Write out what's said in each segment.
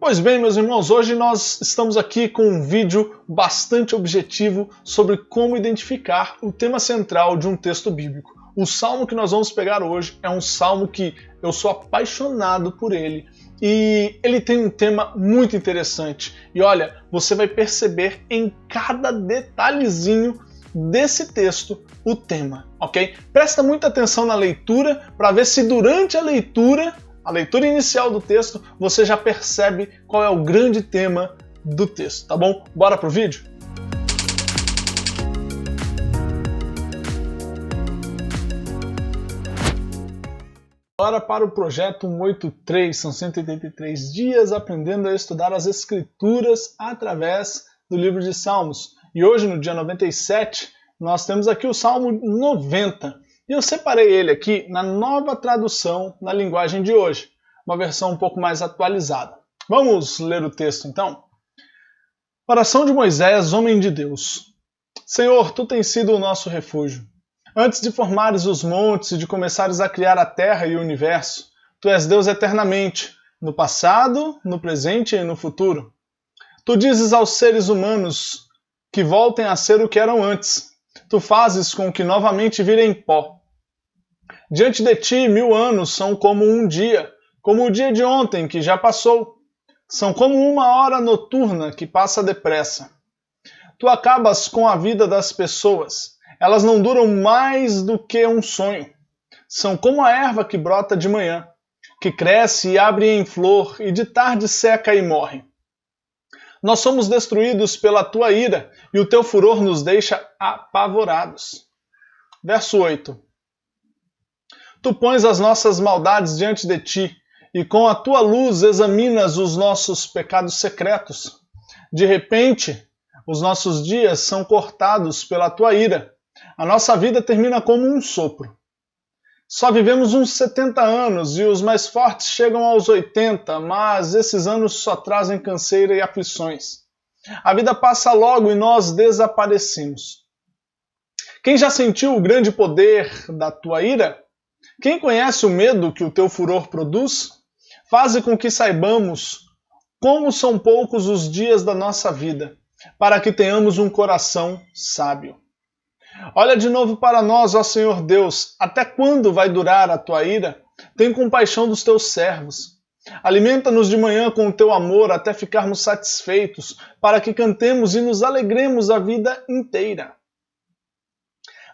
Pois bem, meus irmãos, hoje nós estamos aqui com um vídeo bastante objetivo sobre como identificar o tema central de um texto bíblico. O salmo que nós vamos pegar hoje é um salmo que eu sou apaixonado por ele e ele tem um tema muito interessante. E olha, você vai perceber em cada detalhezinho desse texto o tema, ok? Presta muita atenção na leitura para ver se durante a leitura inicial do texto, você já percebe qual é o grande tema do texto, tá bom? Bora pro vídeo? Bora para o projeto 183, são 183 dias aprendendo a estudar as Escrituras através do livro de Salmos. E hoje, no dia 97, nós temos aqui o Salmo 90. E eu separei ele aqui na nova tradução na linguagem de hoje, uma versão um pouco mais atualizada. Vamos ler o texto então? Oração de Moisés, homem de Deus. Senhor, tu tens sido o nosso refúgio. Antes de formares os montes e de começares a criar a terra e o universo, tu és Deus eternamente, no passado, no presente e no futuro. Tu dizes aos seres humanos que voltem a ser o que eram antes. Tu fazes com que novamente virem pó. Diante de ti, 1000 anos são como um dia, como o dia de ontem que já passou. São como uma hora noturna que passa depressa. Tu acabas com a vida das pessoas. Elas não duram mais do que um sonho. São como a erva que brota de manhã, que cresce e abre em flor e de tarde seca e morre. Nós somos destruídos pela tua ira e o teu furor nos deixa apavorados. Verso 8. Tu pões as nossas maldades diante de ti, e com a tua luz examinas os nossos pecados secretos. De repente, os nossos dias são cortados pela tua ira. A nossa vida termina como um sopro. Só vivemos uns 70 anos e os mais fortes chegam aos 80, mas esses anos só trazem canseira e aflições. A vida passa logo e nós desaparecemos. Quem já sentiu o grande poder da tua ira? Quem conhece o medo que o teu furor produz? Faze com que saibamos como são poucos os dias da nossa vida, para que tenhamos um coração sábio. Olha de novo para nós, ó Senhor Deus, até quando vai durar a tua ira? Tem compaixão dos teus servos. Alimenta-nos de manhã com o teu amor até ficarmos satisfeitos, para que cantemos e nos alegremos a vida inteira.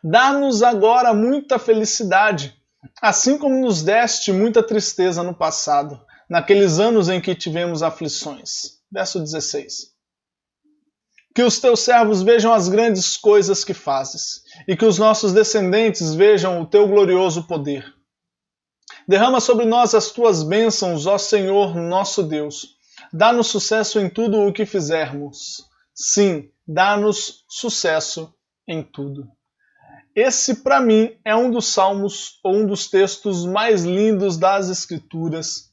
Dá-nos agora muita felicidade, assim como nos deste muita tristeza no passado, naqueles anos em que tivemos aflições. Verso 16. Que os teus servos vejam as grandes coisas que fazes, e que os nossos descendentes vejam o teu glorioso poder. Derrama sobre nós as tuas bênçãos, ó Senhor, nosso Deus. Dá-nos sucesso em tudo o que fizermos. Sim, dá-nos sucesso em tudo. Esse, para mim, é um dos salmos, ou um dos textos mais lindos das Escrituras.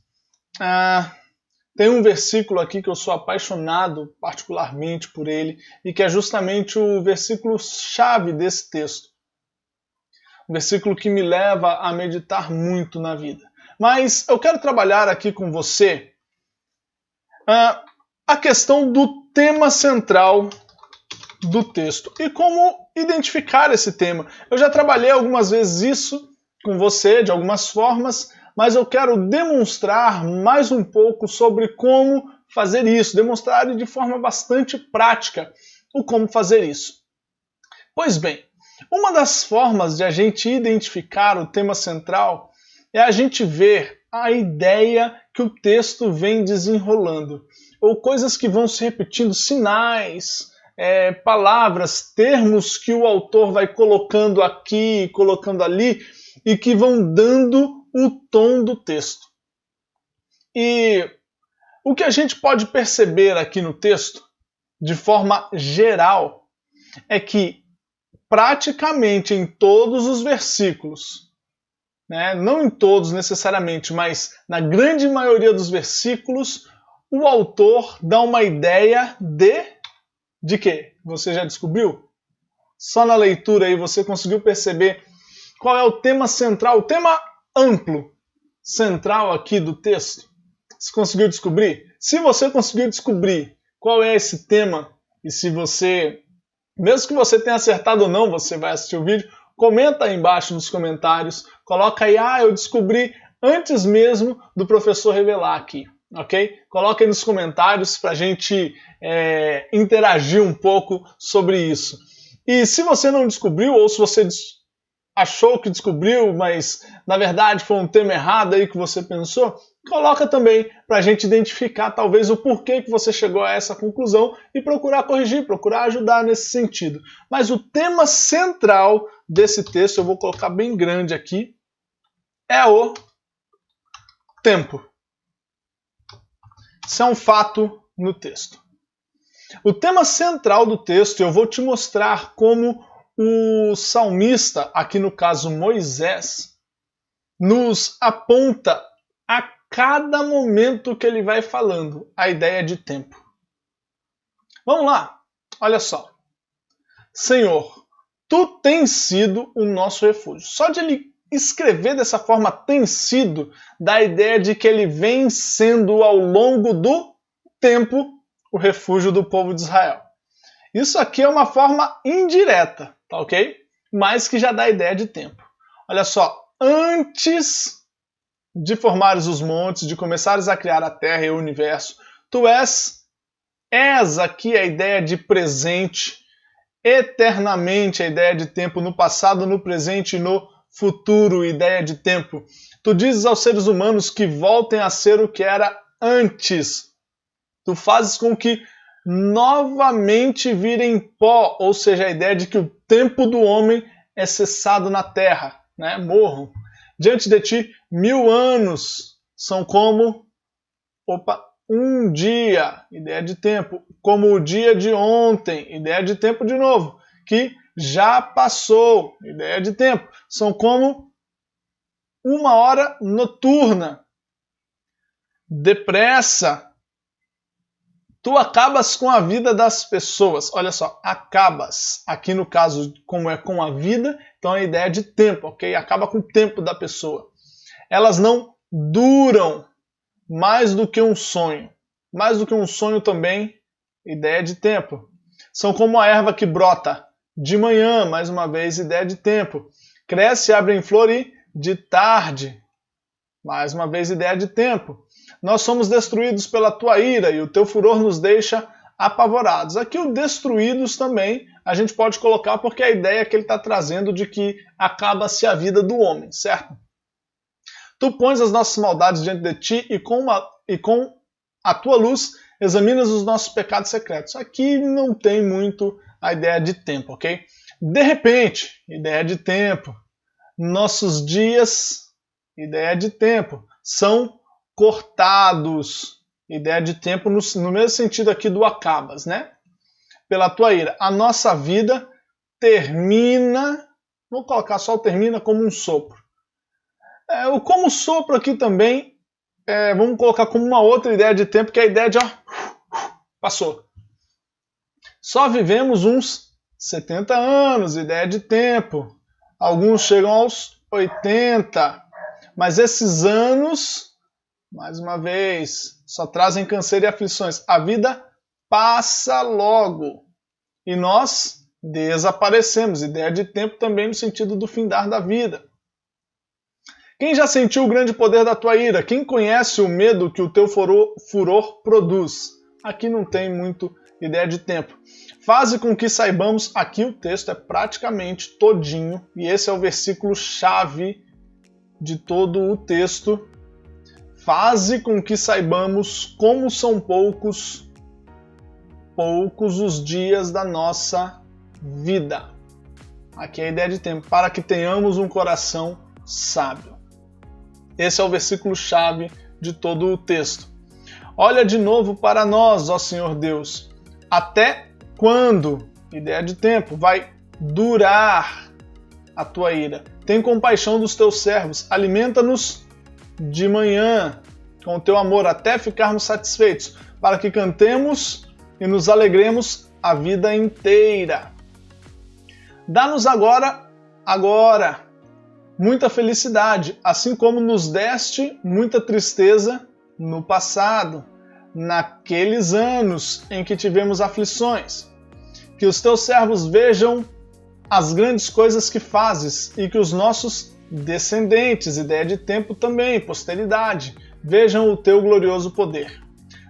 Tem um versículo aqui que eu sou apaixonado particularmente por ele, e que é justamente o versículo-chave desse texto. Um versículo que me leva a meditar muito na vida. Mas eu quero trabalhar aqui com você a questão do tema central do texto e como identificar esse tema. Eu já trabalhei algumas vezes isso com você, de algumas formas, mas eu quero demonstrar mais um pouco sobre como fazer isso, demonstrar de forma bastante prática o como fazer isso. Pois bem, uma das formas de a gente identificar o tema central é a gente ver a ideia que o texto vem desenrolando, ou coisas que vão se repetindo, sinais, palavras, termos que o autor vai colocando aqui, colocando ali, e que vão dando o tom do texto. E o que a gente pode perceber aqui no texto, de forma geral, é que praticamente em todos os versículos, não em todos necessariamente, mas na grande maioria dos versículos, o autor dá uma ideia de quê? Você já descobriu? Só na leitura aí você conseguiu perceber qual é o tema central, o tema amplo, central aqui do texto? Você conseguiu descobrir? Se você conseguiu descobrir qual é esse tema, e se você, mesmo que você tenha acertado ou não, você vai assistir o vídeo, comenta aí embaixo nos comentários, coloca aí, eu descobri antes mesmo do professor revelar aqui, ok? Coloca aí nos comentários para a gente interagir um pouco sobre isso. E se você não descobriu, ou se você achou que descobriu, mas na verdade foi um tema errado aí que você pensou, coloca também para a gente identificar talvez o porquê que você chegou a essa conclusão e procurar corrigir, procurar ajudar nesse sentido. Mas o tema central desse texto, eu vou colocar bem grande aqui, é o tempo. Isso é um fato no texto. O tema central do texto, eu vou te mostrar como o salmista, aqui no caso Moisés, nos aponta a cada momento que ele vai falando a ideia de tempo. Vamos lá, olha só. Senhor, tu tens sido o nosso refúgio. Só de ele escrever dessa forma, tem sido, dá a ideia de que ele vem sendo ao longo do tempo o refúgio do povo de Israel. Isso aqui é uma forma indireta, tá ok? Mas que já dá a ideia de tempo. Olha só, antes de formares os montes, de começares a criar a terra e o universo, tu és aqui a ideia de presente, eternamente a ideia de tempo, no passado, no presente e no futuro, ideia de tempo. Tu dizes aos seres humanos que voltem a ser o que era antes. Tu fazes com que novamente virem pó, ou seja, a ideia de que o tempo do homem é cessado na terra, né? Morram. Diante de ti, 1000 anos são como um dia, ideia de tempo, como o dia de ontem, ideia de tempo de novo, que já passou, ideia de tempo, são como uma hora noturna, depressa. Tu acabas com a vida das pessoas. Olha só, acabas. Aqui no caso, como é com a vida, então é a ideia de tempo, ok? Acaba com o tempo da pessoa. Elas não duram mais do que um sonho. Mais do que um sonho também, ideia de tempo. São como a erva que brota de manhã, mais uma vez, ideia de tempo. Cresce, abre em flor e de tarde. Mais uma vez, ideia de tempo. Nós somos destruídos pela tua ira e o teu furor nos deixa apavorados. Aqui o destruídos também a gente pode colocar porque a ideia que ele está trazendo de que acaba-se a vida do homem, certo? Tu pões as nossas maldades diante de ti e com a tua luz examinas os nossos pecados secretos. Aqui não tem muito a ideia de tempo, ok? De repente, ideia de tempo. Nossos dias, ideia de tempo, são cortados, ideia de tempo no mesmo sentido aqui do acabas, né? Pela tua ira. A nossa vida termina, vou colocar só o termina como um sopro. O como sopro aqui também, vamos colocar como uma outra ideia de tempo, que é a ideia de passou. Só vivemos uns 70 anos, ideia de tempo. Alguns chegam aos 80, mas esses anos, mais uma vez, só trazem câncer e aflições. A vida passa logo e nós desaparecemos. Ideia de tempo também no sentido do findar da vida. Quem já sentiu o grande poder da tua ira? Quem conhece o medo que o teu furor produz? Aqui não tem muito ideia de tempo. Faze com que saibamos, aqui o texto é praticamente todinho, e esse é o versículo chave de todo o texto. Faze com que saibamos como são poucos os dias da nossa vida. Aqui é a ideia de tempo, para que tenhamos um coração sábio. Esse é o versículo chave de todo o texto. Olha de novo para nós, ó Senhor Deus. Até quando, ideia de tempo, vai durar a tua ira? Tem compaixão dos teus servos, alimenta-nos de manhã com o teu amor até ficarmos satisfeitos, para que cantemos e nos alegremos a vida inteira. Dá-nos agora, muita felicidade, assim como nos deste muita tristeza no passado. naqueles anos em que tivemos aflições. Que os teus servos vejam as grandes coisas que fazes e que os nossos descendentes, ideia de tempo também, posteridade, vejam o teu glorioso poder.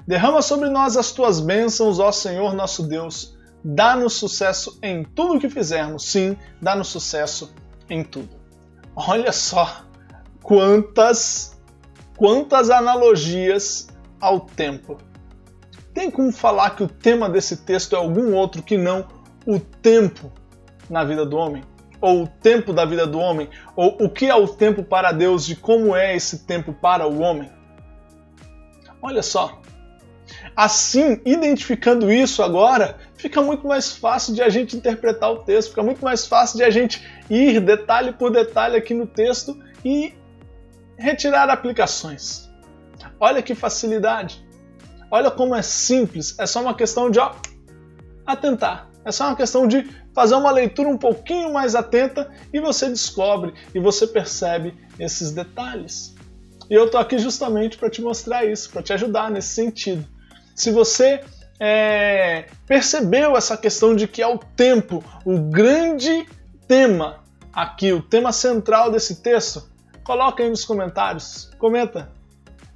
Derrama sobre nós as tuas bênçãos, ó Senhor nosso Deus. Dá-nos sucesso em tudo o que fizermos. Sim, dá-nos sucesso em tudo. Olha só quantas analogias ao tempo. Tem como falar que o tema desse texto é algum outro que não o tempo na vida do homem? Ou o tempo da vida do homem? Ou o que é o tempo para Deus e como é esse tempo para o homem? Olha só. Assim, identificando isso agora, fica muito mais fácil de a gente interpretar o texto, fica muito mais fácil de a gente ir detalhe por detalhe aqui no texto e retirar aplicações. Olha que facilidade. Olha como é simples. É só uma questão de atentar. É só uma questão de fazer uma leitura um pouquinho mais atenta e você descobre e você percebe esses detalhes. E eu estou aqui justamente para te mostrar isso, para te ajudar nesse sentido. Se você percebeu essa questão de que é o tempo, o grande tema aqui, o tema central desse texto, coloca aí nos comentários, comenta.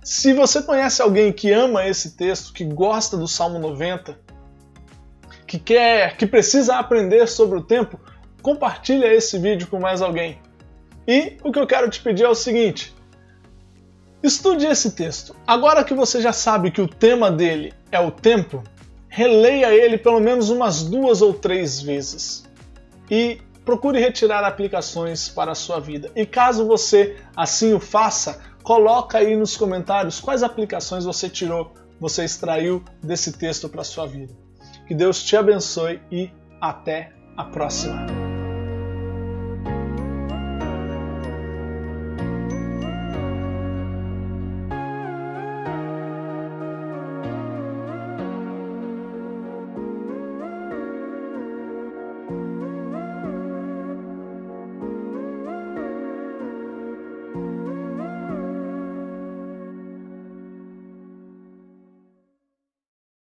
Se você conhece alguém que ama esse texto, que gosta do Salmo 90, que precisa aprender sobre o tempo, compartilha esse vídeo com mais alguém. E o que eu quero te pedir é o seguinte: estude esse texto. Agora que você já sabe que o tema dele é o tempo, releia ele pelo menos umas 2 ou 3 vezes. E procure retirar aplicações para a sua vida. E caso você assim o faça, coloca aí nos comentários quais aplicações você tirou, você extraiu desse texto para a sua vida. Que Deus te abençoe e até a próxima.